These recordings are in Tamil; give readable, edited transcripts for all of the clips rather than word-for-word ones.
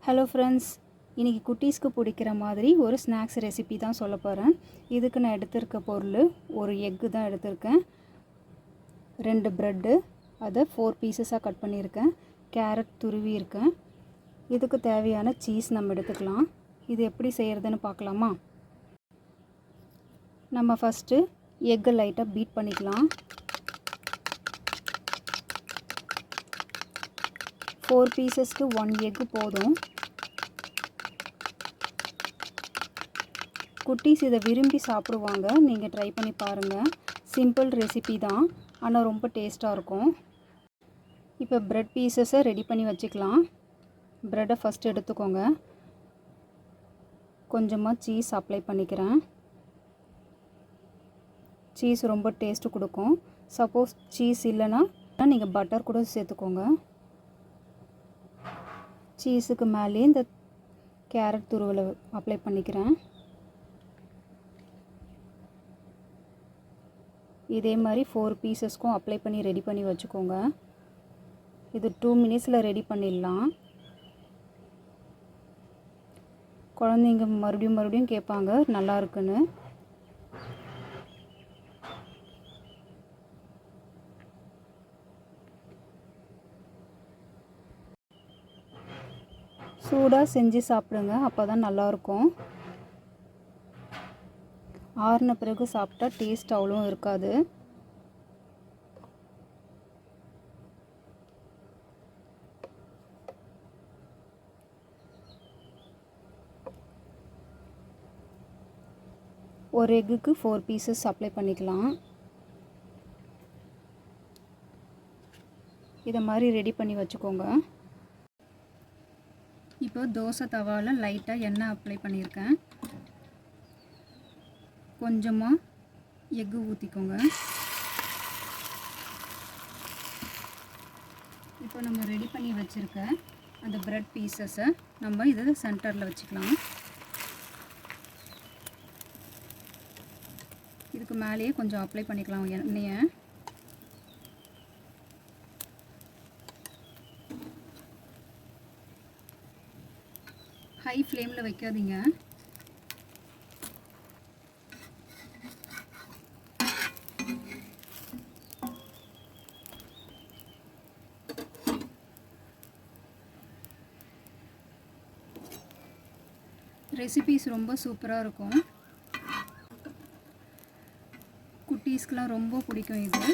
ஹலோ ஃப்ரெண்ட்ஸ், இன்றைக்கி குட்டீஸ்க்கு பிடிக்கிற மாதிரி ஒரு ஸ்நாக்ஸ் ரெசிபி தான் சொல்ல போகிறேன். இதுக்கு நான் எடுத்திருக்க பொருள் ஒரு எக்கு தான் எடுத்திருக்கேன், 2 ப்ரெட்டு, அதை 4 பீசஸாக கட் பண்ணியிருக்கேன், கேரட் துருவி இருக்கேன். இதுக்கு தேவையான சீஸ் நம்ம எடுத்துக்கலாம். இது எப்படி செய்கிறதுன்னு பார்க்கலாமா? நம்ம ஃபஸ்ட்டு எக்கை லைட்டாக பீட் பண்ணிக்கலாம். 4 பீசஸ்க்கு 1 எக்கு போதும். குட்டீஸ் இதை விரும்பி சாப்பிடுவாங்க. நீங்கள் ட்ரை பண்ணி பாருங்கள். சிம்பிள் ரெசிபி தான், ஆனால் ரொம்ப டேஸ்ட்டாக இருக்கும். இப்போ ப்ரெட் பீசஸை ரெடி பண்ணி வச்சுக்கலாம். ப்ரெட்டை ஃபஸ்ட் எடுத்துக்கோங்க. கொஞ்சமாக சீஸ் அப்ளை பண்ணிக்கிறேன். சீஸ் ரொம்ப டேஸ்ட்டு கொடுக்கும். சப்போஸ் சீஸ் இல்லைன்னா நீங்கள் பட்டர் கூட சேர்த்துக்கோங்க. சீஸுக்கு மேலே இந்த கேரட் துருவலை அப்ளை பண்ணிக்கிறேன். இதே மாதிரி 4 பீசஸ்க்கும் அப்ளை பண்ணி ரெடி பண்ணி வச்சுக்கோங்க. இது 2 மினிட்ஸில் ரெடி பண்ணிடலாம். குழந்தைங்க மறுபடியும் கேட்பாங்க நல்லா இருக்குன்னு. சூடாக செஞ்சு சாப்பிடுங்க, அப்போ தான் நல்லாயிருக்கும். ஆறின பிறகு சாப்பிட்டா டேஸ்ட் அவ்வளோ இருக்காது. ஒரு எக்குக்கு 4 பீசஸ் அப்ளை பண்ணிக்கலாம். இதை மாதிரி ரெடி பண்ணி வச்சுக்கோங்க. இப்போ தோசை தவாவில் லைட்டாக எண்ணெய் அப்ளை பண்ணியிருக்கேன். கொஞ்சமாக எக்கு ஊற்றிக்கோங்க. இப்போ நம்ம ரெடி பண்ணி வச்சுருக்க அந்த ப்ரெட் பீசஸை நம்ம இதை சென்டரில் வச்சுக்கலாம். இதுக்கு மேலேயே கொஞ்சம் அப்ளை பண்ணிக்கலாம் எண்ணெயை. ஹை ஃப்ளேமில் வைக்காதீங்க. ரெசிபீஸ் ரொம்ப சூப்பராக இருக்கும். குட்டீஸ்க்கெலாம் ரொம்ப பிடிக்கும் இது.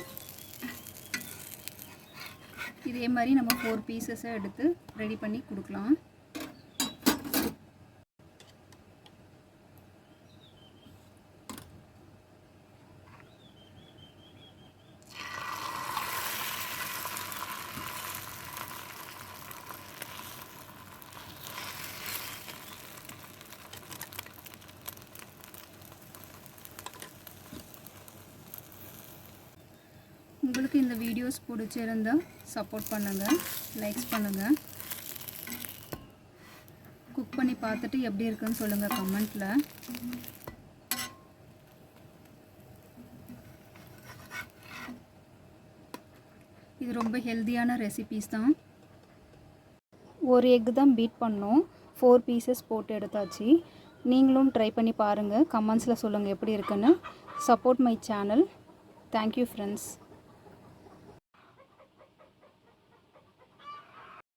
இதே மாதிரி நம்ம 4 பீசஸை எடுத்து ரெடி பண்ணி கொடுக்கலாம். உங்களுக்கு இந்த வீடியோஸ் பிடிச்சிருந்தால் சப்போர்ட் பண்ணுங்கள், லைக்ஸ் பண்ணுங்கள். குக் பண்ணி பார்த்துட்டு எப்படி இருக்குன்னு சொல்லுங்கள் கமெண்ட்டில். இது ரொம்ப ஹெல்த்தியான ரெசிபீஸ் தான். ஒரு எக் தான் பீட் பண்ணோம், 4 பீசஸ் போட்டு எடுத்தாச்சு. நீங்களும் ட்ரை பண்ணி பாருங்கள், கமெண்ட்ஸில் சொல்லுங்கள் எப்படி இருக்குன்னு. Support my channel. Thank you friends.